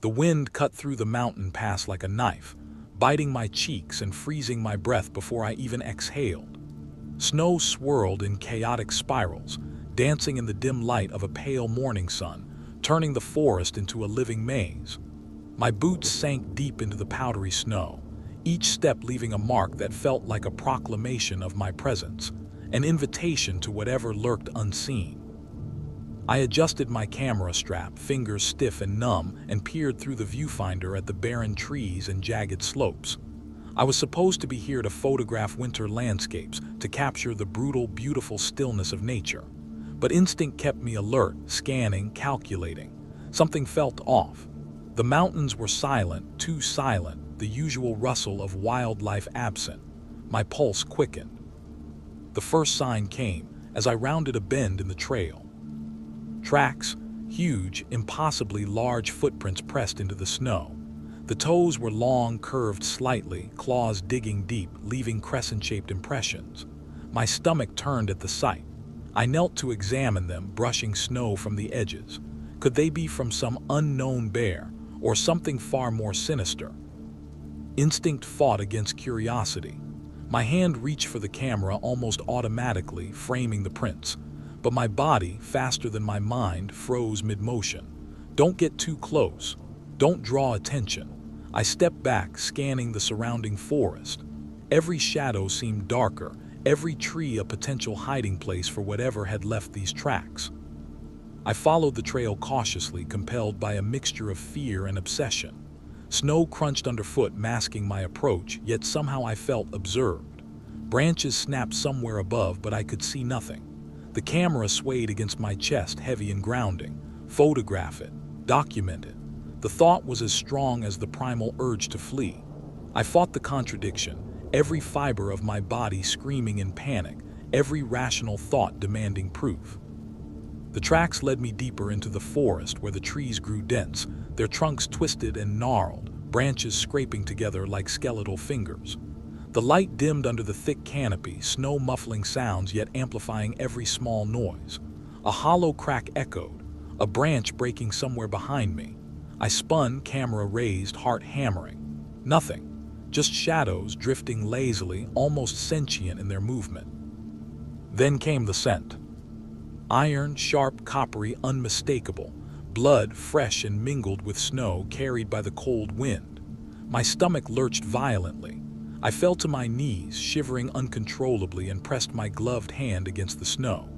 The wind cut through the mountain pass like a knife, biting my cheeks and freezing my breath before I even exhaled. Snow swirled in chaotic spirals, dancing in the dim light of a pale morning sun, turning the forest into a living maze. My boots sank deep into the powdery snow, each step leaving a mark that felt like a proclamation of my presence, an invitation to whatever lurked unseen. I adjusted my camera strap, fingers stiff and numb, and peered through the viewfinder at the barren trees and jagged slopes. I was supposed to be here to photograph winter landscapes, to capture the brutal, beautiful stillness of nature. But instinct kept me alert, scanning, calculating. Something felt off. The mountains were silent, too silent, the usual rustle of wildlife absent. My pulse quickened. The first sign came as I rounded a bend in the trail. Tracks, huge, impossibly large footprints pressed into the snow. The toes were long, curved slightly, claws digging deep, leaving crescent-shaped impressions. My stomach turned at the sight. I knelt to examine them, brushing snow from the edges. Could they be from some unknown bear, or something far more sinister? Instinct fought against curiosity. My hand reached for the camera almost automatically, framing the prints. But my body, faster than my mind, froze mid-motion. Don't get too close. Don't draw attention. I stepped back, scanning the surrounding forest. Every shadow seemed darker, every tree a potential hiding place for whatever had left these tracks. I followed the trail cautiously, compelled by a mixture of fear and obsession. Snow crunched underfoot, masking my approach, yet somehow I felt observed. Branches snapped somewhere above, but I could see nothing. The camera swayed against my chest, heavy and grounding. Photograph it. Document it. The thought was as strong as the primal urge to flee. I fought the contradiction, every fiber of my body screaming in panic, every rational thought demanding proof. The tracks led me deeper into the forest where the trees grew dense, their trunks twisted and gnarled, branches scraping together like skeletal fingers. The light dimmed under the thick canopy, snow muffling sounds yet amplifying every small noise. A hollow crack echoed, a branch breaking somewhere behind me. I spun, camera raised, heart hammering. Nothing, just shadows drifting lazily, almost sentient in their movement. Then came the scent. Iron, sharp, coppery, unmistakable. Blood, fresh and mingled with snow carried by the cold wind. My stomach lurched violently. I fell to my knees, shivering uncontrollably, and pressed my gloved hand against the snow.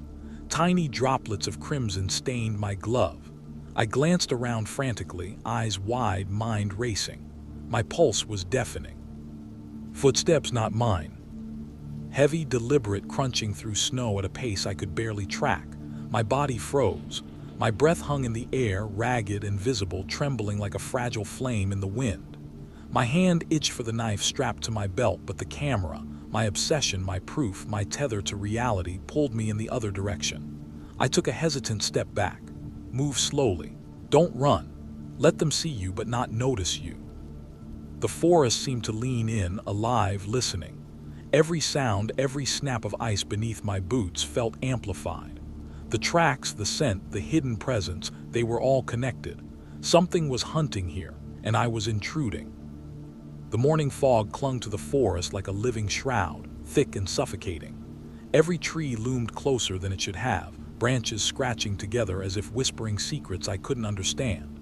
Tiny droplets of crimson stained my glove. I glanced around frantically, eyes wide, mind racing. My pulse was deafening. Footsteps not mine. Heavy, deliberate crunching through snow at a pace I could barely track. My body froze. My breath hung in the air, ragged and visible, trembling like a fragile flame in the wind. My hand itched for the knife strapped to my belt, but the camera, my obsession, my proof, my tether to reality, pulled me in the other direction. I took a hesitant step back. Move slowly. Don't run. Let them see you but not notice you. The forest seemed to lean in, alive, listening. Every sound, every snap of ice beneath my boots felt amplified. The tracks, the scent, the hidden presence, they were all connected. Something was hunting here, and I was intruding. The morning fog clung to the forest like a living shroud, thick and suffocating. Every tree loomed closer than it should have, branches scratching together as if whispering secrets I couldn't understand.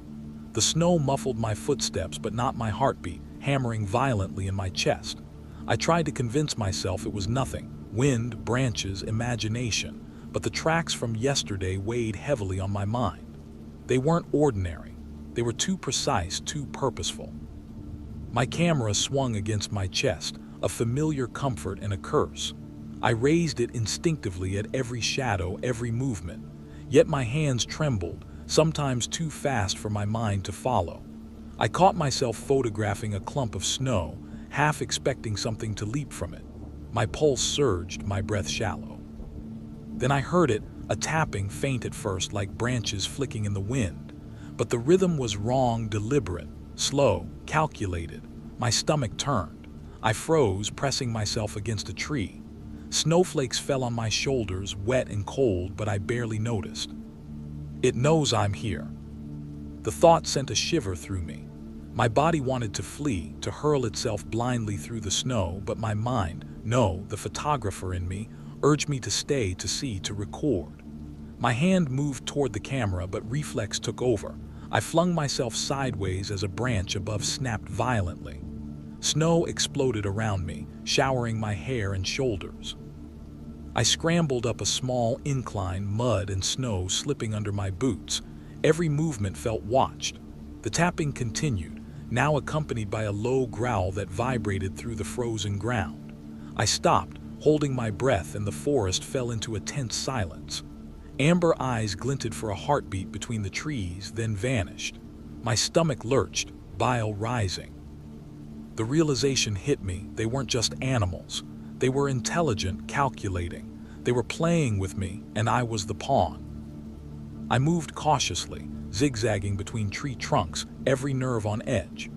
The snow muffled my footsteps but not my heartbeat, hammering violently in my chest. I tried to convince myself it was nothing, wind, branches, imagination, but the tracks from yesterday weighed heavily on my mind. They weren't ordinary. They were too precise, too purposeful. My camera swung against my chest, a familiar comfort and a curse. I raised it instinctively at every shadow, every movement. Yet my hands trembled, sometimes too fast for my mind to follow. I caught myself photographing a clump of snow, half expecting something to leap from it. My pulse surged, my breath shallow. Then I heard it, a tapping, faint at first, like branches flicking in the wind. But the rhythm was wrong, deliberate, slow, calculated. My stomach turned. I froze, pressing myself against a tree. Snowflakes fell on my shoulders, wet and cold, but I barely noticed. It knows I'm here. The thought sent a shiver through me. My body wanted to flee, to hurl itself blindly through the snow, but my mind, no, the photographer in me, urged me to stay, to see, to record. My hand moved toward the camera, but reflex took over. I flung myself sideways as a branch above snapped violently. Snow exploded around me, showering my hair and shoulders. I scrambled up a small incline, mud and snow slipping under my boots. Every movement felt watched. The tapping continued, now accompanied by a low growl that vibrated through the frozen ground. I stopped, holding my breath, and the forest fell into a tense silence. Amber eyes glinted for a heartbeat between the trees, then vanished. My stomach lurched, bile rising. The realization hit me: they weren't just animals. They were intelligent, calculating. They were playing with me, and I was the pawn. I moved cautiously, zigzagging between tree trunks, every nerve on edge.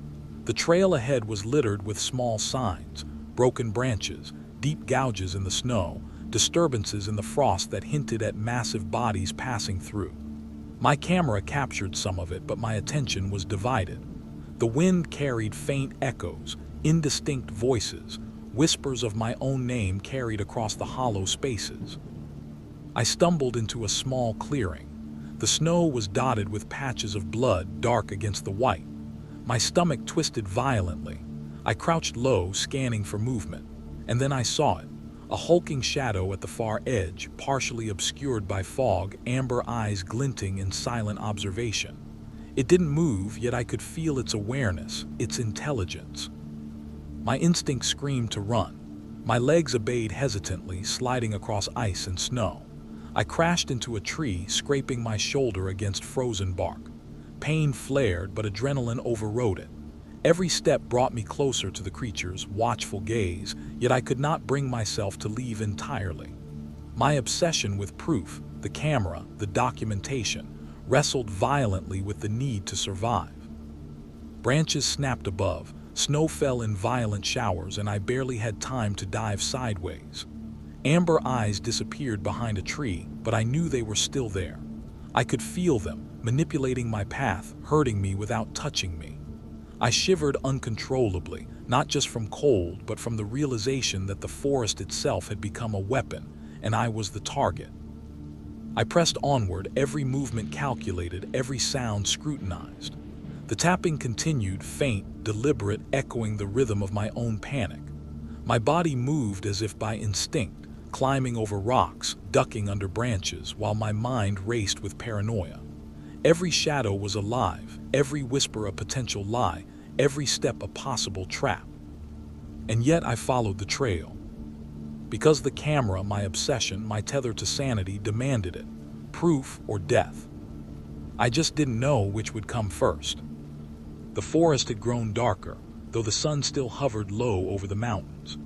The trail ahead was littered with small signs, broken branches, deep gouges in the snow, disturbances in the frost that hinted at massive bodies passing through. My camera captured some of it, but my attention was divided. The wind carried faint echoes, indistinct voices, whispers of my own name carried across the hollow spaces. I stumbled into a small clearing. The snow was dotted with patches of blood, dark against the white. My stomach twisted violently. I crouched low, scanning for movement, and then I saw it. A hulking shadow at the far edge, partially obscured by fog, amber eyes glinting in silent observation. It didn't move, yet I could feel its awareness, its intelligence. My instinct screamed to run. My legs obeyed hesitantly, sliding across ice and snow. I crashed into a tree, scraping my shoulder against frozen bark. Pain flared, but adrenaline overrode it. Every step brought me closer to the creature's watchful gaze, yet I could not bring myself to leave entirely. My obsession with proof, the camera, the documentation, wrestled violently with the need to survive. Branches snapped above, snow fell in violent showers, and I barely had time to dive sideways. Amber eyes disappeared behind a tree, but I knew they were still there. I could feel them, manipulating my path, hurting me without touching me. I shivered uncontrollably, not just from cold, but from the realization that the forest itself had become a weapon, and I was the target. I pressed onward, every movement calculated, every sound scrutinized. The tapping continued, faint, deliberate, echoing the rhythm of my own panic. My body moved as if by instinct, climbing over rocks, ducking under branches, while my mind raced with paranoia. Every shadow was alive, every whisper a potential lie, every step a possible trap. And yet I followed the trail. Because the camera, my obsession, my tether to sanity, demanded it. Proof or death. I just didn't know which would come first. The forest had grown darker, though the sun still hovered low over the mountains.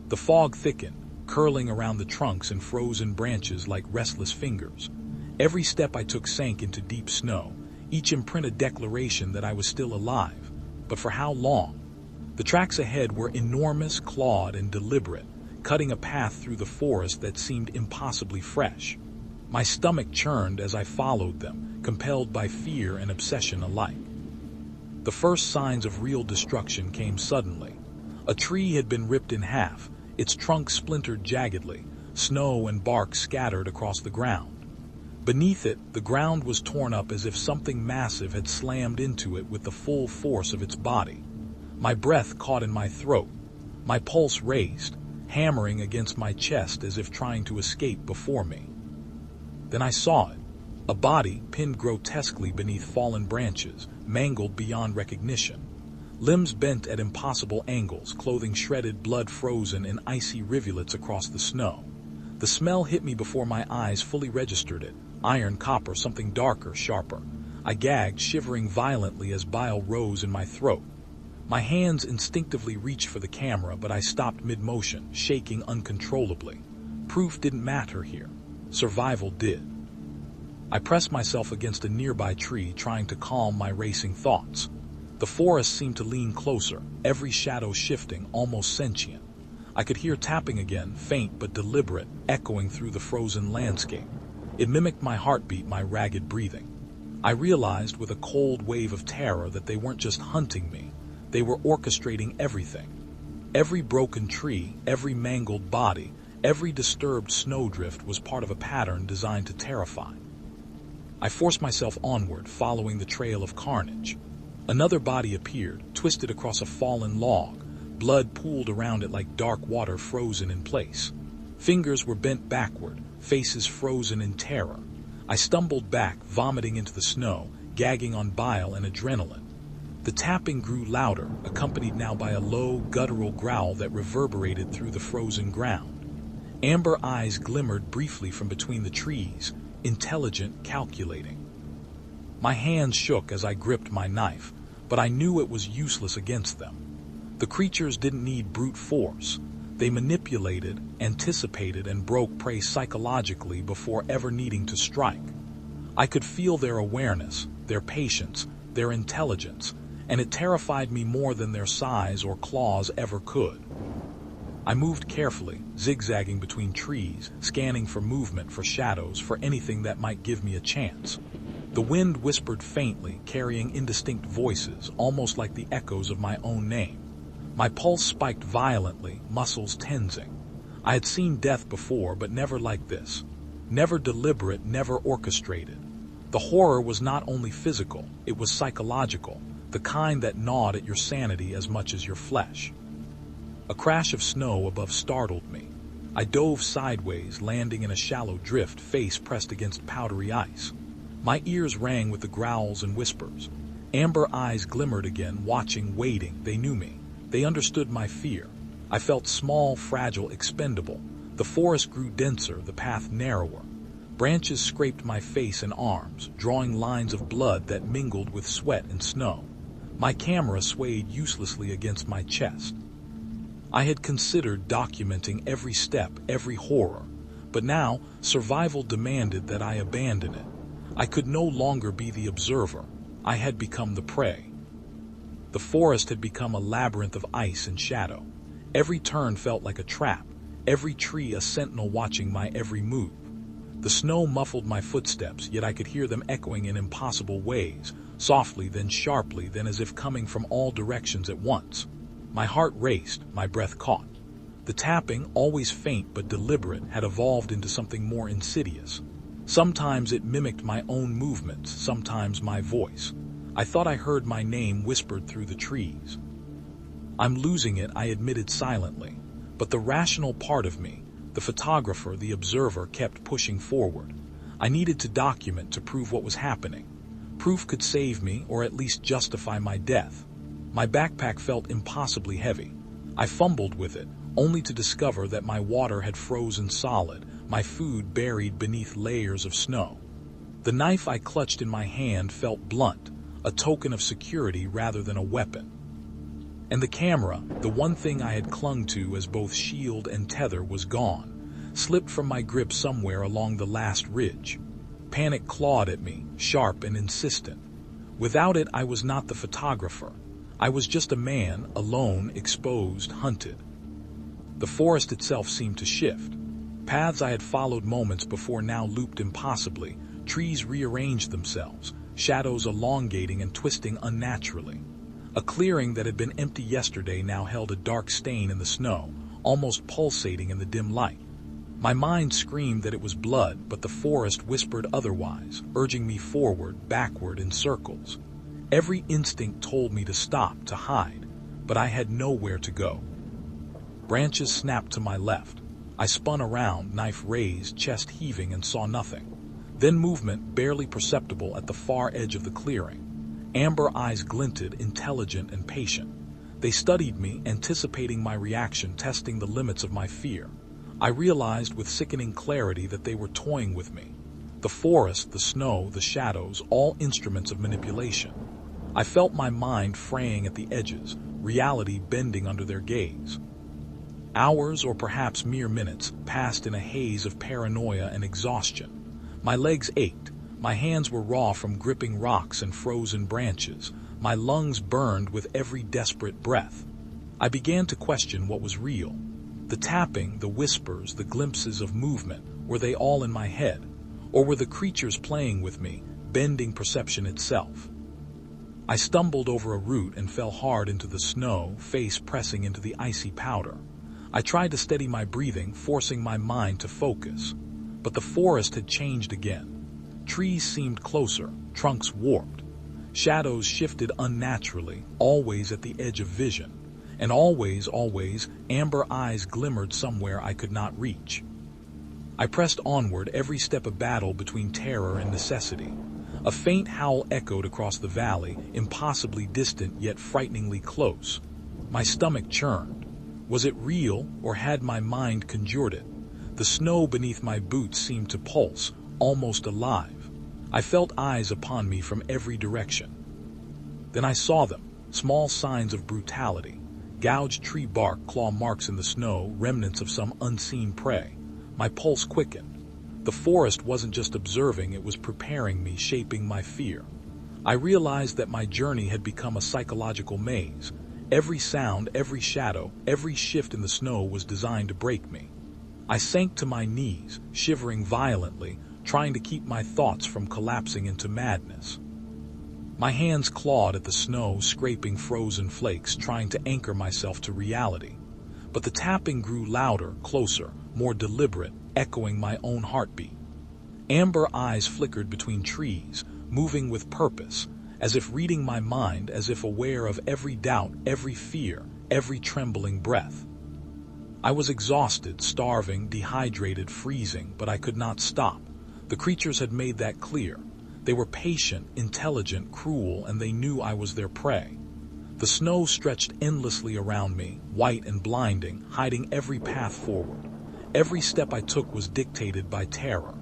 The fog thickened, curling around the trunks and frozen branches like restless fingers. Every step I took sank into deep snow, each imprint a declaration that I was still alive. But for how long? The tracks ahead were enormous, clawed, and deliberate, cutting a path through the forest that seemed impossibly fresh. My stomach churned as I followed them, compelled by fear and obsession alike. The first signs of real destruction came suddenly. A tree had been ripped in half, its trunk splintered jaggedly, snow and bark scattered across the ground. Beneath it, the ground was torn up as if something massive had slammed into it with the full force of its body. My breath caught in my throat. My pulse raced, hammering against my chest as if trying to escape before me. Then I saw it. A body pinned grotesquely beneath fallen branches, mangled beyond recognition. Limbs bent at impossible angles, clothing shredded, blood frozen in icy rivulets across the snow. The smell hit me before my eyes fully registered it. Iron, copper, something darker, sharper. I gagged, shivering violently as bile rose in my throat. My hands instinctively reached for the camera, but I stopped mid-motion, shaking uncontrollably. Proof didn't matter here. Survival did. I pressed myself against a nearby tree, trying to calm my racing thoughts. The forest seemed to lean closer, every shadow shifting, almost sentient. I could hear tapping again, faint but deliberate, echoing through the frozen landscape. It mimicked my heartbeat, my ragged breathing. I realized with a cold wave of terror that they weren't just hunting me, they were orchestrating everything. Every broken tree, every mangled body, every disturbed snowdrift was part of a pattern designed to terrify. I forced myself onward, following the trail of carnage. Another body appeared, twisted across a fallen log. Blood pooled around it like dark water frozen in place. Fingers were bent backward, faces frozen in terror. I stumbled back, vomiting into the snow, gagging on bile and adrenaline. The tapping grew louder, accompanied now by a low, guttural growl that reverberated through the frozen ground. Amber eyes glimmered briefly from between the trees, intelligent, calculating. My hands shook as I gripped my knife, but I knew it was useless against them. The creatures didn't need brute force. They manipulated, anticipated, and broke prey psychologically before ever needing to strike. I could feel their awareness, their patience, their intelligence, and it terrified me more than their size or claws ever could. I moved carefully, zigzagging between trees, scanning for movement, for shadows, for anything that might give me a chance. The wind whispered faintly, carrying indistinct voices, almost like the echoes of my own name. My pulse spiked violently, muscles tensing. I had seen death before, but never like this. Never deliberate, never orchestrated. The horror was not only physical, it was psychological, the kind that gnawed at your sanity as much as your flesh. A crash of snow above startled me. I dove sideways, landing in a shallow drift, face pressed against powdery ice. My ears rang with the growls and whispers. Amber eyes glimmered again, watching, waiting. They knew me. They understood my fear. I felt small, fragile, expendable. The forest grew denser, the path narrower. Branches scraped my face and arms, drawing lines of blood that mingled with sweat and snow. My camera swayed uselessly against my chest. I had considered documenting every step, every horror, but now survival demanded that I abandon it. I could no longer be the observer. I had become the prey. The forest had become a labyrinth of ice and shadow. Every turn felt like a trap, every tree a sentinel watching my every move. The snow muffled my footsteps, yet I could hear them echoing in impossible ways, softly, then sharply, then as if coming from all directions at once. My heart raced, my breath caught. The tapping, always faint but deliberate, had evolved into something more insidious. Sometimes it mimicked my own movements, sometimes my voice. I thought I heard my name whispered through the trees. I'm losing it, I admitted silently, but the rational part of me, the photographer, the observer, kept pushing forward. I needed to document, to prove what was happening. Proof could save me, or at least justify my death. My backpack felt impossibly heavy. I fumbled with it, only to discover that my water had frozen solid, my food buried beneath layers of snow. The knife I clutched in my hand felt blunt, a token of security rather than a weapon. And the camera, the one thing I had clung to as both shield and tether, was gone, slipped from my grip somewhere along the last ridge. Panic clawed at me, sharp and insistent. Without it, I was not the photographer. I was just a man, alone, exposed, hunted. The forest itself seemed to shift. Paths I had followed moments before now looped impossibly. Trees rearranged themselves, shadows elongating and twisting unnaturally. A clearing that had been empty yesterday now held a dark stain in the snow, almost pulsating in the dim light. My mind screamed that it was blood, but the forest whispered otherwise, urging me forward, backward, in circles. Every instinct told me to stop, to hide, but I had nowhere to go. Branches snapped to my left. I spun around, knife raised, chest heaving, and saw nothing. Then movement, barely perceptible at the far edge of the clearing. Amber eyes glinted, intelligent and patient. They studied me, anticipating my reaction, testing the limits of my fear. I realized with sickening clarity that they were toying with me. The forest, the snow, the shadows, all instruments of manipulation. I felt my mind fraying at the edges, reality bending under their gaze. Hours, or perhaps mere minutes, passed in a haze of paranoia and exhaustion. My legs ached. My hands were raw from gripping rocks and frozen branches. My lungs burned with every desperate breath. I began to question what was real. The tapping, the whispers, the glimpses of movement, were they all in my head? Or were the creatures playing with me, bending perception itself. I stumbled over a root and fell hard into the snow, face pressing into the icy powder. I tried to steady my breathing, forcing my mind to focus. But the forest had changed again. Trees seemed closer, trunks warped. Shadows shifted unnaturally, always at the edge of vision. And always, amber eyes glimmered somewhere I could not reach. I pressed onward, every step a battle between terror and necessity. A faint howl echoed across the valley, impossibly distant yet frighteningly close. My stomach churned. Was it real, or had my mind conjured it? The snow beneath my boots seemed to pulse, almost alive. I felt eyes upon me from every direction. Then I saw them, small signs of brutality. Gouged tree bark, claw marks in the snow, remnants of some unseen prey. My pulse quickened. The forest wasn't just observing, it was preparing me, shaping my fear. I realized that my journey had become a psychological maze. Every sound, every shadow, every shift in the snow was designed to break me. I sank to my knees, shivering violently, trying to keep my thoughts from collapsing into madness. My hands clawed at the snow, scraping frozen flakes, trying to anchor myself to reality. But the tapping grew louder, closer, more deliberate, echoing my own heartbeat. Amber eyes flickered between trees, moving with purpose, as if reading my mind, as if aware of every doubt, every fear, every trembling breath. I was exhausted, starving, dehydrated, freezing, but I could not stop. The creatures had made that clear. They were patient, intelligent, cruel, and they knew I was their prey. The snow stretched endlessly around me, white and blinding, hiding every path forward. Every step I took was dictated by terror,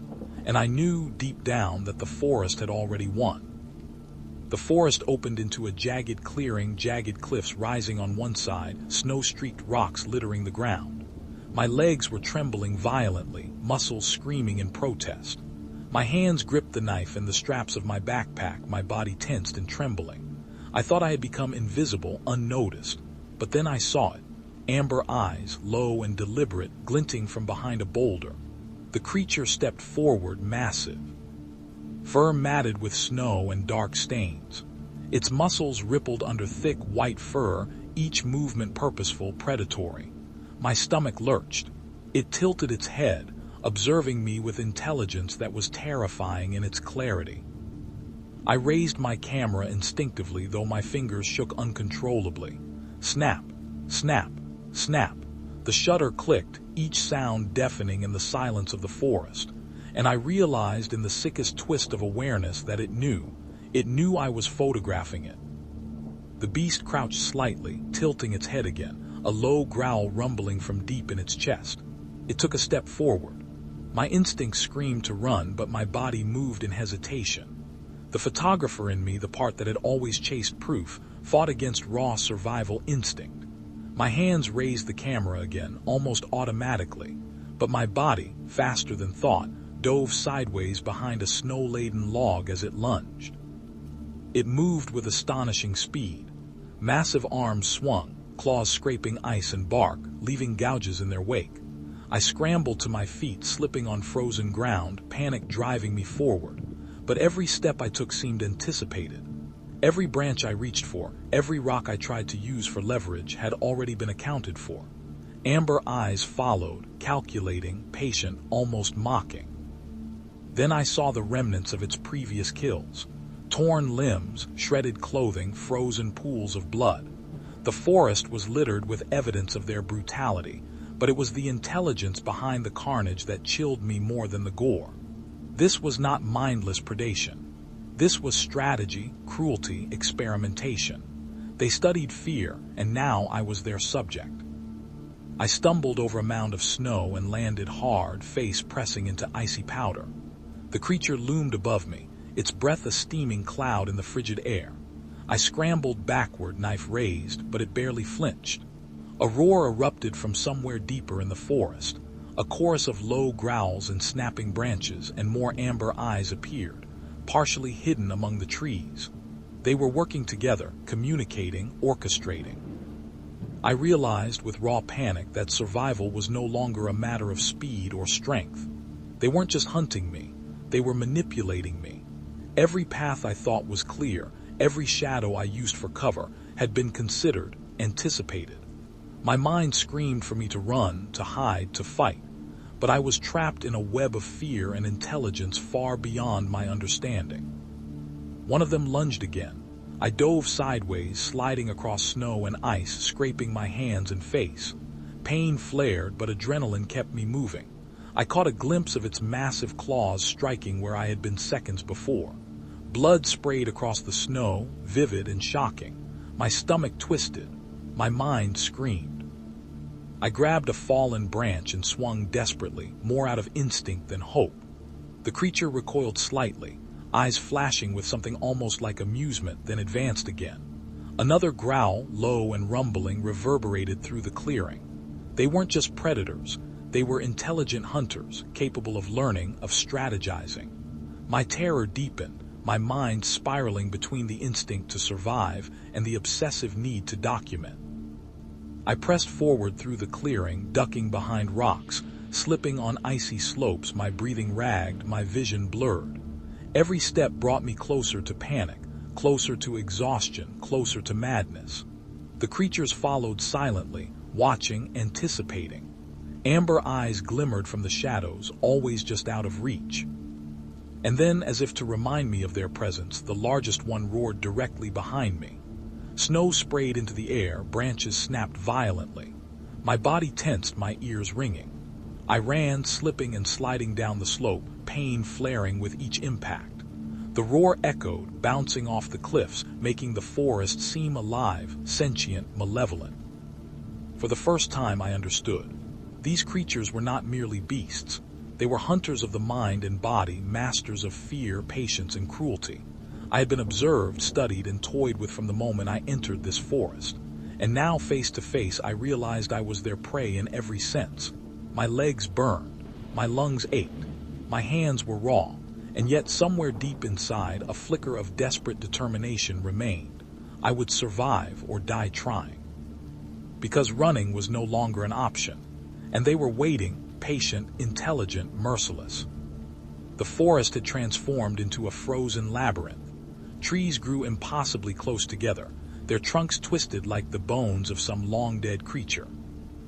and I knew deep down that the forest had already won. The forest opened into a jagged clearing, jagged cliffs rising on one side, snow-streaked rocks littering the ground. My legs were trembling violently, muscles screaming in protest. My hands gripped the knife and the straps of my backpack, my body tensed and trembling. I thought I had become invisible, unnoticed, but then I saw it. Amber eyes, low and deliberate, glinting from behind a boulder. The creature stepped forward, massive. Fur matted with snow and dark stains. Its muscles rippled under thick white fur, each movement purposeful, predatory. My stomach lurched. It tilted its head, observing me with intelligence that was terrifying in its clarity. I raised my camera instinctively, though my fingers shook uncontrollably. Snap, snap, snap. The shutter clicked, each sound deafening in the silence of the forest. And I realized in the sickest twist of awareness that it knew I was photographing it. The beast crouched slightly, tilting its head again, a low growl rumbling from deep in its chest. It took a step forward. My instincts screamed to run, but my body moved in hesitation. The photographer in me, the part that had always chased proof, fought against raw survival instinct. My hands raised the camera again, almost automatically, but my body, faster than thought, dove sideways behind a snow-laden log as it lunged. It moved with astonishing speed. Massive arms swung, claws scraping ice and bark, leaving gouges in their wake. I scrambled to my feet, slipping on frozen ground, panic driving me forward. But every step I took seemed anticipated. Every branch I reached for, every rock I tried to use for leverage had already been accounted for. Amber eyes followed, calculating, patient, almost mocking. Then I saw the remnants of its previous kills. Torn limbs, shredded clothing, frozen pools of blood. The forest was littered with evidence of their brutality, but it was the intelligence behind the carnage that chilled me more than the gore. This was not mindless predation. This was strategy, cruelty, experimentation. They studied fear, and now I was their subject. I stumbled over a mound of snow and landed hard, face pressing into icy powder. The creature loomed above me, its breath a steaming cloud in the frigid air. I scrambled backward, knife raised, but it barely flinched. A roar erupted from somewhere deeper in the forest. A chorus of low growls and snapping branches, and more amber eyes appeared, partially hidden among the trees. They were working together, communicating, orchestrating. I realized with raw panic that survival was no longer a matter of speed or strength. They weren't just hunting me, they were manipulating me. Every path I thought was clear, every shadow I used for cover, had been considered, anticipated. My mind screamed for me to run, to hide, to fight, but I was trapped in a web of fear and intelligence far beyond my understanding. One of them lunged again. I dove sideways, sliding across snow and ice, scraping my hands and face. Pain flared, but adrenaline kept me moving. I caught a glimpse of its massive claws striking where I had been seconds before. Blood sprayed across the snow, vivid and shocking. My stomach twisted. My mind screamed. I grabbed a fallen branch and swung desperately, more out of instinct than hope. The creature recoiled slightly, eyes flashing with something almost like amusement, then advanced again. Another growl, low and rumbling, reverberated through the clearing. They weren't just predators. They were intelligent hunters, capable of learning, of strategizing. My terror deepened, my mind spiraling between the instinct to survive and the obsessive need to document. I pressed forward through the clearing, ducking behind rocks, slipping on icy slopes, my breathing ragged, my vision blurred. Every step brought me closer to panic, closer to exhaustion, closer to madness. The creatures followed silently, watching, anticipating. Amber eyes glimmered from the shadows, always just out of reach. And then, as if to remind me of their presence, the largest one roared directly behind me. Snow sprayed into the air, branches snapped violently. My body tensed, my ears ringing. I ran, slipping and sliding down the slope, pain flaring with each impact. The roar echoed, bouncing off the cliffs, making the forest seem alive, sentient, malevolent. For the first time I understood. These creatures were not merely beasts. They were hunters of the mind and body, masters of fear, patience, and cruelty. I had been observed, studied, and toyed with from the moment I entered this forest. And now, face to face, I realized I was their prey in every sense. My legs burned. My lungs ached. My hands were raw. And yet, somewhere deep inside, a flicker of desperate determination remained. I would survive or die trying. Because running was no longer an option. And they were waiting, patient, intelligent, merciless. The forest had transformed into a frozen labyrinth. Trees grew impossibly close together, their trunks twisted like the bones of some long-dead creature.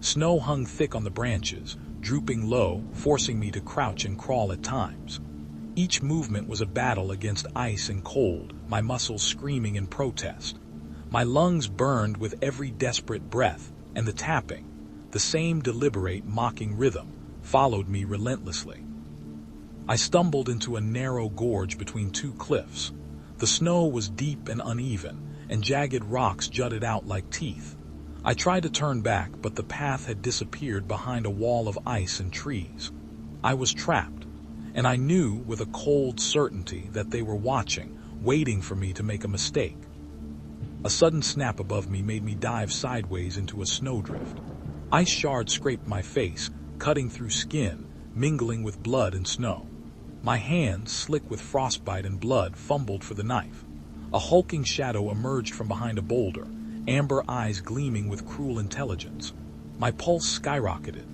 Snow hung thick on the branches, drooping low, forcing me to crouch and crawl at times. Each movement was a battle against ice and cold, my muscles screaming in protest. My lungs burned with every desperate breath, and the tapping, the same deliberate, mocking rhythm, followed me relentlessly. I stumbled into a narrow gorge between two cliffs. The snow was deep and uneven, and jagged rocks jutted out like teeth. I tried to turn back, but the path had disappeared behind a wall of ice and trees. I was trapped, and I knew with a cold certainty that they were watching, waiting for me to make a mistake. A sudden snap above me made me dive sideways into a snowdrift. Ice shards scraped my face, cutting through skin, mingling with blood and snow. My hands, slick with frostbite and blood, fumbled for the knife. A hulking shadow emerged from behind a boulder, amber eyes gleaming with cruel intelligence. My pulse skyrocketed.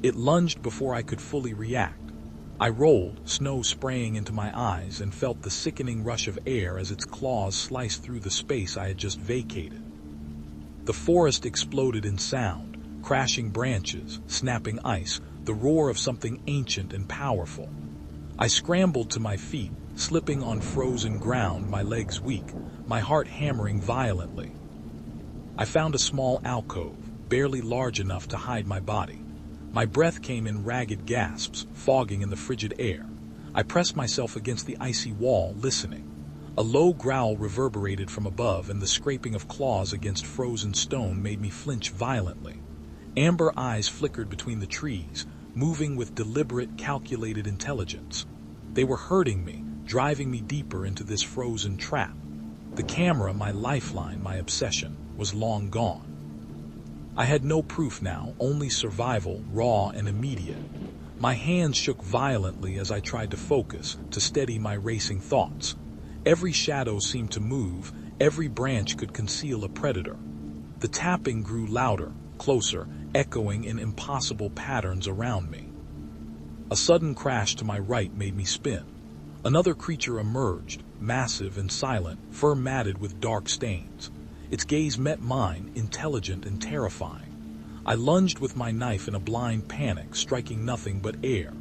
It lunged before I could fully react. I rolled, snow spraying into my eyes, and felt the sickening rush of air as its claws sliced through the space I had just vacated. The forest exploded in sound, crashing branches, snapping ice, the roar of something ancient and powerful. I scrambled to my feet, slipping on frozen ground, my legs weak, my heart hammering violently. I found a small alcove, barely large enough to hide my body. My breath came in ragged gasps, fogging in the frigid air. I pressed myself against the icy wall, listening. A low growl reverberated from above, and the scraping of claws against frozen stone made me flinch violently. Amber eyes flickered between the trees, moving with deliberate, calculated intelligence. They were hurting me, driving me deeper into this frozen trap. The camera, my lifeline, my obsession, was long gone. I had no proof now, only survival, raw and immediate. My hands shook violently as I tried to focus, to steady my racing thoughts. Every shadow seemed to move, every branch could conceal a predator. The tapping grew louder, closer, echoing in impossible patterns around me. A sudden crash to my right made me spin. Another creature emerged, massive and silent, fur matted with dark stains. Its gaze met mine, intelligent and terrifying. I lunged with my knife in a blind panic, striking nothing but air.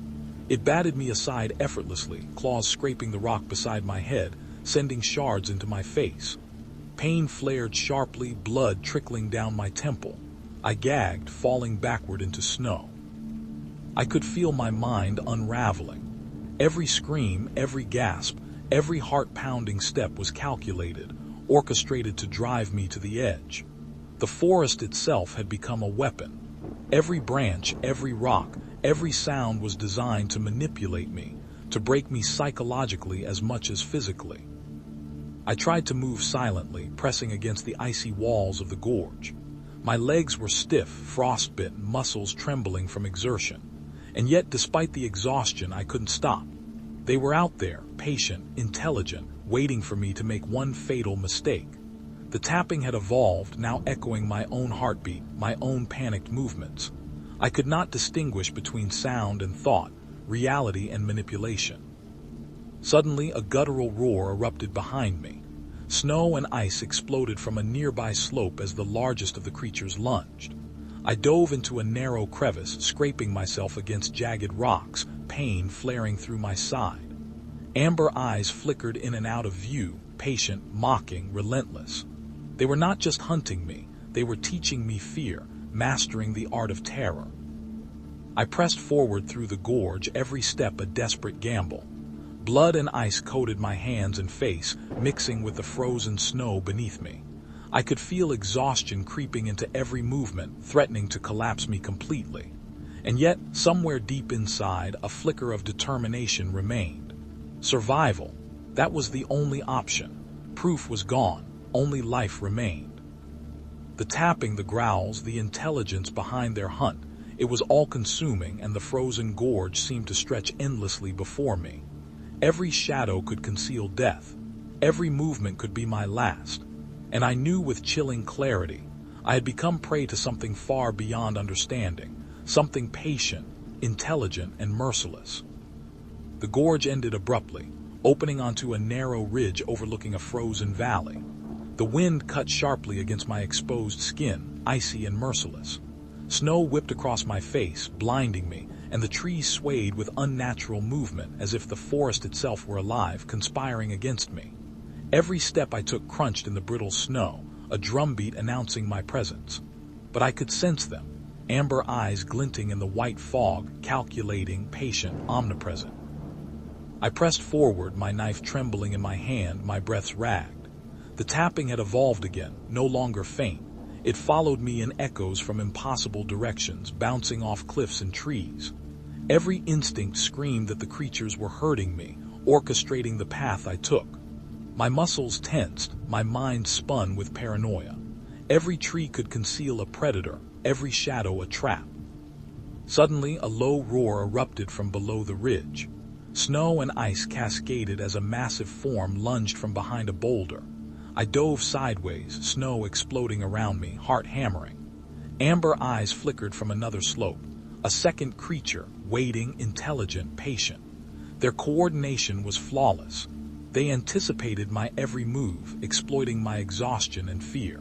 It batted me aside effortlessly, claws scraping the rock beside my head, sending shards into my face. Pain flared sharply, blood trickling down my temple. I gagged, falling backward into snow. I could feel my mind unraveling. Every scream, every gasp, every heart-pounding step was calculated, orchestrated to drive me to the edge. The forest itself had become a weapon. Every branch, every rock, every sound was designed to manipulate me, to break me psychologically as much as physically. I tried to move silently, pressing against the icy walls of the gorge. My legs were stiff, frostbitten, muscles trembling from exertion. And yet, despite the exhaustion, I couldn't stop. They were out there, patient, intelligent, waiting for me to make one fatal mistake. The tapping had evolved, now echoing my own heartbeat, my own panicked movements. I could not distinguish between sound and thought, reality and manipulation. Suddenly, a guttural roar erupted behind me. Snow and ice exploded from a nearby slope as the largest of the creatures lunged. I dove into a narrow crevice, scraping myself against jagged rocks, pain flaring through my side. Amber eyes flickered in and out of view, patient, mocking, relentless. They were not just hunting me, they were teaching me fear, mastering the art of terror. I pressed forward through the gorge, every step a desperate gamble. Blood and ice coated my hands and face, mixing with the frozen snow beneath me. I could feel exhaustion creeping into every movement, threatening to collapse me completely. And yet, somewhere deep inside, a flicker of determination remained. Survival. That was the only option. Proof was gone. Only life remained. The tapping, the growls, the intelligence behind their hunt, it was all-consuming, and the frozen gorge seemed to stretch endlessly before me. Every shadow could conceal death. Every movement could be my last. And I knew with chilling clarity, I had become prey to something far beyond understanding, something patient, intelligent, and merciless. The gorge ended abruptly, opening onto a narrow ridge overlooking a frozen valley. The wind cut sharply against my exposed skin, icy and merciless. Snow whipped across my face, blinding me, and the trees swayed with unnatural movement as if the forest itself were alive, conspiring against me. Every step I took crunched in the brittle snow, a drumbeat announcing my presence. But I could sense them, amber eyes glinting in the white fog, calculating, patient, omnipresent. I pressed forward, my knife trembling in my hand, my breaths ragged. The tapping had evolved again, no longer faint. It followed me in echoes from impossible directions, bouncing off cliffs and trees. Every instinct screamed that the creatures were hurting me, orchestrating the path I took. My muscles tensed, my mind spun with paranoia. Every tree could conceal a predator, every shadow a trap. Suddenly, a low roar erupted from below the ridge. Snow and ice cascaded as a massive form lunged from behind a boulder. I dove sideways, snow exploding around me, heart hammering. Amber eyes flickered from another slope. A second creature, waiting, intelligent, patient. Their coordination was flawless. They anticipated my every move, exploiting my exhaustion and fear.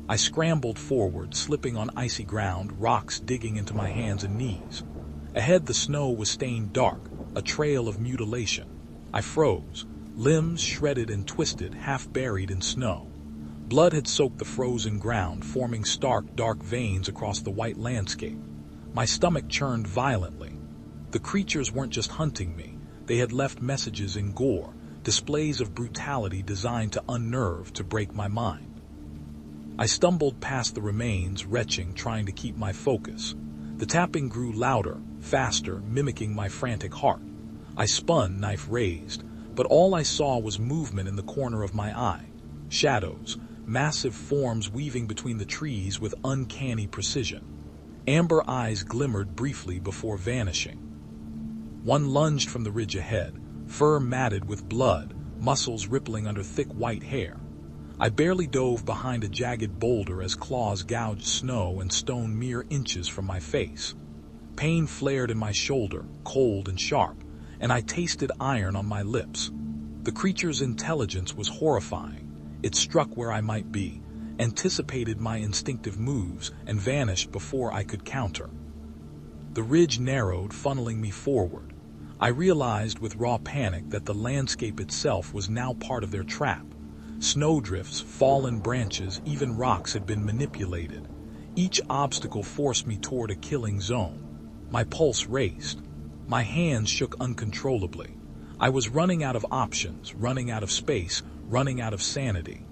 I scrambled forward, slipping on icy ground, rocks digging into my hands and knees. Ahead, the snow was stained dark, a trail of mutilation. I froze. Limbs shredded and twisted, half buried in snow. Blood had soaked the frozen ground, forming stark, dark veins across the white landscape. My stomach churned violently. The creatures weren't just hunting me. They had left messages in gore, displays of brutality designed to unnerve, to break my mind. I stumbled past the remains, retching, trying to keep my focus. The tapping grew louder, faster, mimicking my frantic heart. I spun, knife raised. But all I saw was movement in the corner of my eye. Shadows, massive forms weaving between the trees with uncanny precision. Amber eyes glimmered briefly before vanishing. One lunged from the ridge ahead, fur matted with blood, muscles rippling under thick white hair. I barely dove behind a jagged boulder as claws gouged snow and stone mere inches from my face. Pain flared in my shoulder, cold and sharp, and I tasted iron on my lips. The creature's intelligence was horrifying. It struck where I might be, anticipated my instinctive moves, and vanished before I could counter. The ridge narrowed, funneling me forward. I realized with raw panic that the landscape itself was now part of their trap. Snowdrifts, fallen branches, even rocks had been manipulated. Each obstacle forced me toward a killing zone. My pulse raced. My hands shook uncontrollably. I was running out of options, running out of space, running out of sanity.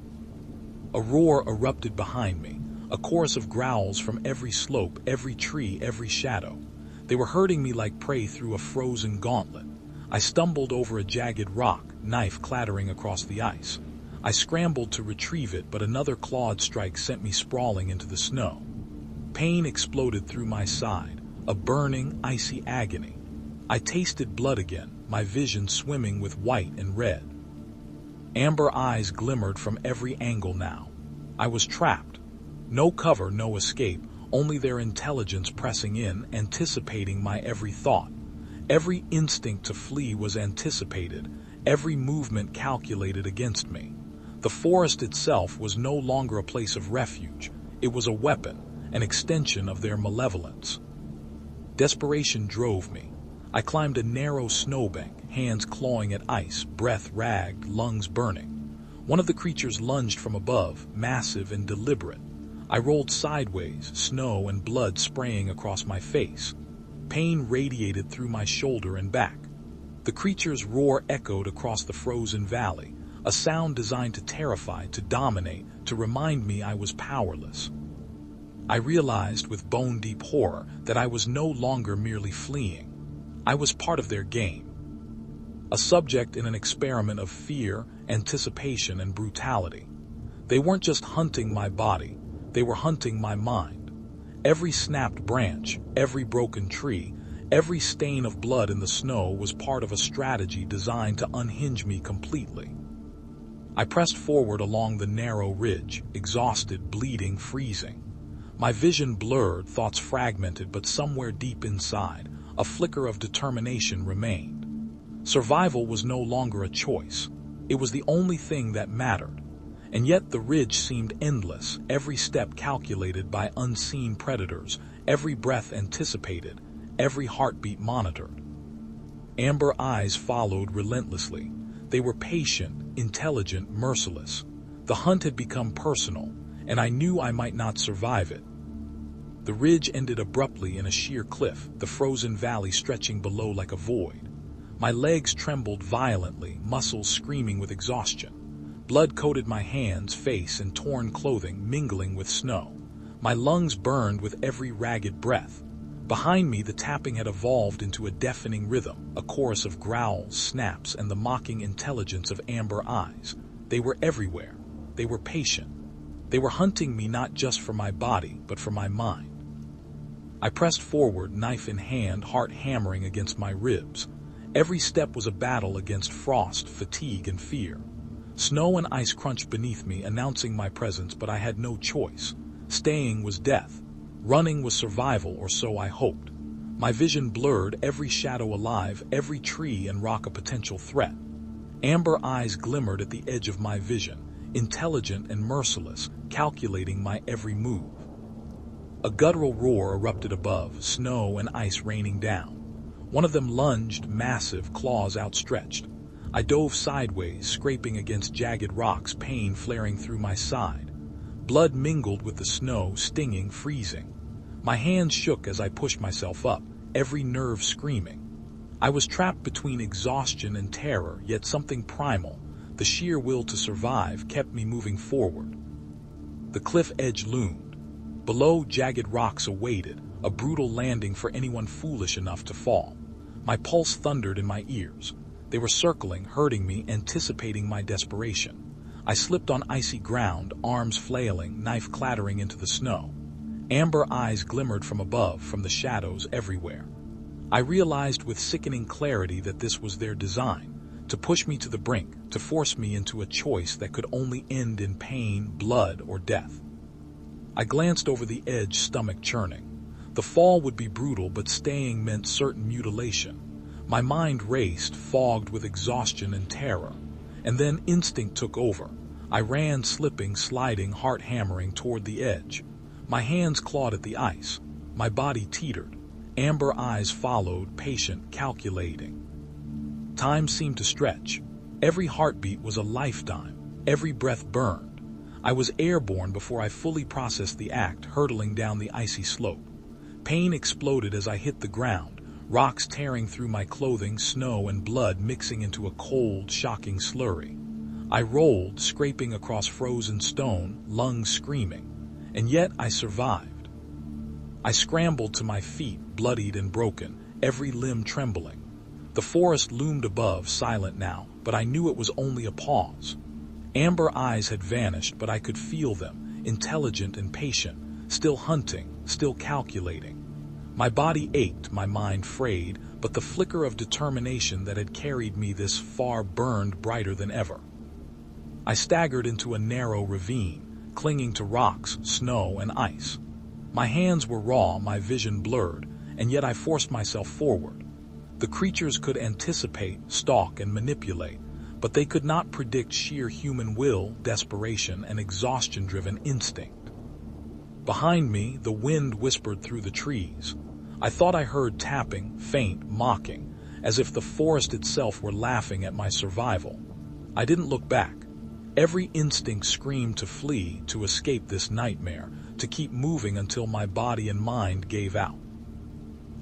A roar erupted behind me, a chorus of growls from every slope, every tree, every shadow. They were herding me like prey through a frozen gauntlet. I stumbled over a jagged rock, knife clattering across the ice. I scrambled to retrieve it, but another clawed strike sent me sprawling into the snow. Pain exploded through my side, a burning, icy agony. I tasted blood again, my vision swimming with white and red. Amber eyes glimmered from every angle now. I was trapped. No cover, no escape, only their intelligence pressing in, anticipating my every thought. Every instinct to flee was anticipated, every movement calculated against me. The forest itself was no longer a place of refuge. It was a weapon, an extension of their malevolence. Desperation drove me. I climbed a narrow snowbank, hands clawing at ice, breath ragged, lungs burning. One of the creatures lunged from above, massive and deliberate. I rolled sideways, snow and blood spraying across my face. Pain radiated through my shoulder and back. The creature's roar echoed across the frozen valley, a sound designed to terrify, to dominate, to remind me I was powerless. I realized with bone-deep horror that I was no longer merely fleeing. I was part of their game. A subject in an experiment of fear, anticipation, and brutality. They weren't just hunting my body, they were hunting my mind. Every snapped branch, every broken tree, every stain of blood in the snow was part of a strategy designed to unhinge me completely. I pressed forward along the narrow ridge, exhausted, bleeding, freezing. My vision blurred, thoughts fragmented, but somewhere deep inside, a flicker of determination remained. Survival was no longer a choice. It was the only thing that mattered. And yet the ridge seemed endless, every step calculated by unseen predators, every breath anticipated, every heartbeat monitored. Amber eyes followed relentlessly. They were patient, intelligent, merciless. The hunt had become personal, and I knew I might not survive it. The ridge ended abruptly in a sheer cliff, the frozen valley stretching below like a void. My legs trembled violently, muscles screaming with exhaustion. Blood coated my hands, face, and torn clothing, mingling with snow. My lungs burned with every ragged breath. Behind me, the tapping had evolved into a deafening rhythm, a chorus of growls, snaps, and the mocking intelligence of amber eyes. They were everywhere. They were patient. They were hunting me not just for my body, but for my mind. I pressed forward, knife in hand, heart hammering against my ribs. Every step was a battle against frost, fatigue, and fear. Snow and ice crunched beneath me, announcing my presence, but I had no choice. Staying was death. Running was survival, or so I hoped. My vision blurred, every shadow alive, every tree and rock a potential threat. Amber eyes glimmered at the edge of my vision, intelligent and merciless, calculating my every move. A guttural roar erupted above, snow and ice raining down. One of them lunged, massive, claws outstretched. I dove sideways, scraping against jagged rocks, pain flaring through my side. Blood mingled with the snow, stinging, freezing. My hands shook as I pushed myself up, every nerve screaming. I was trapped between exhaustion and terror, yet something primal, the sheer will to survive, kept me moving forward. The cliff edge loomed. Below, jagged rocks awaited, a brutal landing for anyone foolish enough to fall. My pulse thundered in my ears. They were circling, hurting me, anticipating my desperation. I slipped on icy ground, arms flailing, knife clattering into the snow. Amber eyes glimmered from above, from the shadows everywhere. I realized with sickening clarity that this was their design, to push me to the brink, to force me into a choice that could only end in pain, blood, or death. I glanced over the edge, stomach churning. The fall would be brutal, but staying meant certain mutilation. My mind raced, fogged with exhaustion and terror. And then instinct took over. I ran, slipping, sliding, heart hammering toward the edge. My hands clawed at the ice. My body teetered. Amber eyes followed, patient, calculating. Time seemed to stretch. Every heartbeat was a lifetime. Every breath burned. I was airborne before I fully processed the act, hurtling down the icy slope. Pain exploded as I hit the ground, rocks tearing through my clothing, snow and blood mixing into a cold, shocking slurry. I rolled, scraping across frozen stone, lungs screaming, and yet I survived. I scrambled to my feet, bloodied and broken, every limb trembling. The forest loomed above, silent now, but I knew it was only a pause. Amber eyes had vanished, but I could feel them, intelligent and patient, still hunting, still calculating. My body ached, my mind frayed, but the flicker of determination that had carried me this far burned brighter than ever. I staggered into a narrow ravine, clinging to rocks, snow, and ice. My hands were raw, my vision blurred, and yet I forced myself forward. The creatures could anticipate, stalk, and manipulate, but they could not predict sheer human will, desperation, and exhaustion-driven instinct. Behind me, the wind whispered through the trees. I thought I heard tapping, faint, mocking, as if the forest itself were laughing at my survival. I didn't look back. Every instinct screamed to flee, to escape this nightmare, to keep moving until my body and mind gave out.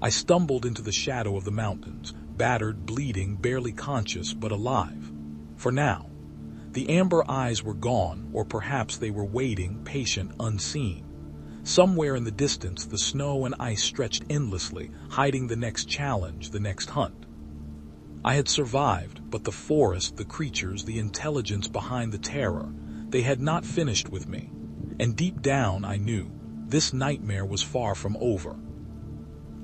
I stumbled into the shadow of the mountains, battered, bleeding, barely conscious, but alive. For now, the amber eyes were gone, or perhaps they were waiting, patient, unseen. Somewhere in the distance, the snow and ice stretched endlessly, hiding the next challenge, the next hunt. I had survived, but the forest, the creatures, the intelligence behind the terror, they had not finished with me. And deep down, I knew, this nightmare was far from over.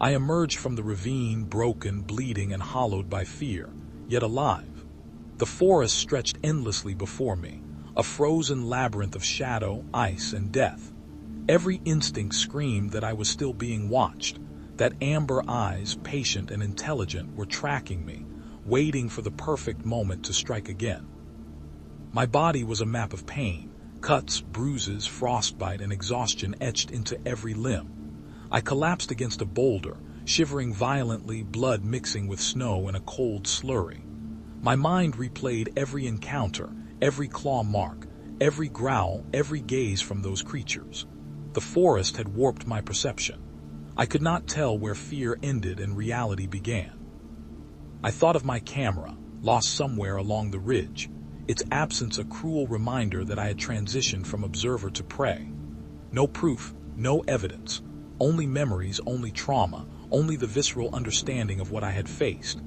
I emerged from the ravine, broken, bleeding, and hollowed by fear, yet alive. The forest stretched endlessly before me, a frozen labyrinth of shadow, ice, and death. Every instinct screamed that I was still being watched, that amber eyes, patient and intelligent, were tracking me, waiting for the perfect moment to strike again. My body was a map of pain, cuts, bruises, frostbite, and exhaustion etched into every limb. I collapsed against a boulder, shivering violently, blood mixing with snow in a cold slurry. My mind replayed every encounter, every claw mark, every growl, every gaze from those creatures. The forest had warped my perception. I could not tell where fear ended and reality began. I thought of my camera, lost somewhere along the ridge, its absence a cruel reminder that I had transitioned from observer to prey. No proof, no evidence, only memories, only trauma, only the visceral understanding of what I had faced.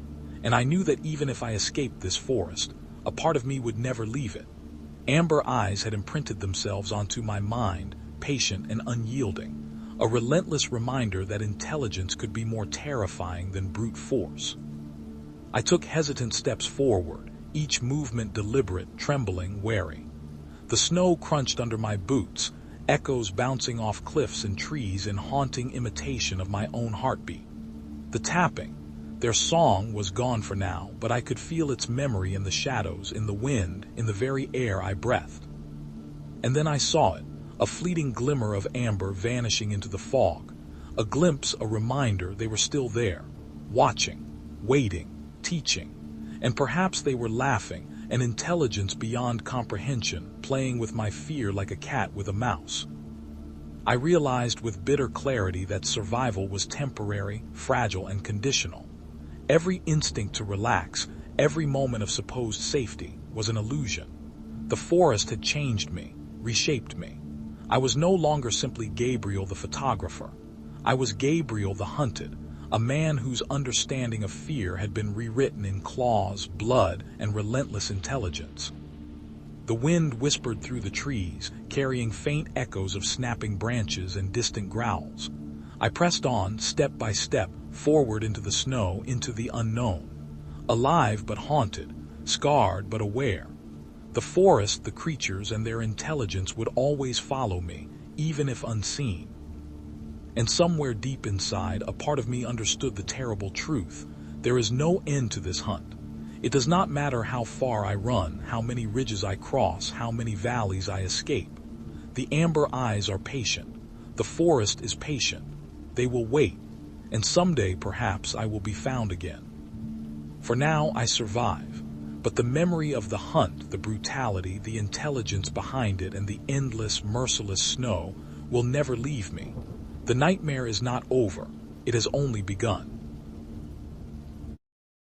And I knew that even if I escaped this forest, a part of me would never leave it. Amber eyes had imprinted themselves onto my mind, patient and unyielding, a relentless reminder that intelligence could be more terrifying than brute force. I took hesitant steps forward, each movement deliberate, trembling, wary. The snow crunched under my boots, echoes bouncing off cliffs and trees in haunting imitation of my own heartbeat. The tapping, their song, was gone for now, but I could feel its memory in the shadows, in the wind, in the very air I breathed. And then I saw it, a fleeting glimmer of amber vanishing into the fog, a glimpse, a reminder they were still there, watching, waiting, teaching, and perhaps they were laughing, an intelligence beyond comprehension, playing with my fear like a cat with a mouse. I realized with bitter clarity that survival was temporary, fragile, and conditional. Every instinct to relax, every moment of supposed safety, was an illusion. The forest had changed me, reshaped me. I was no longer simply Gabriel the photographer. I was Gabriel the hunted, a man whose understanding of fear had been rewritten in claws, blood, and relentless intelligence. The wind whispered through the trees, carrying faint echoes of snapping branches and distant growls. I pressed on, step by step, forward into the snow, into the unknown. Alive but haunted, scarred but aware. The forest, the creatures, and their intelligence would always follow me, even if unseen. And somewhere deep inside, a part of me understood the terrible truth. There is no end to this hunt. It does not matter how far I run, how many ridges I cross, how many valleys I escape. The amber eyes are patient. The forest is patient. They will wait, and someday perhaps I will be found again. For now I survive, but the memory of the hunt, the brutality, the intelligence behind it, and the endless, merciless snow will never leave me. The nightmare is not over. It has only begun.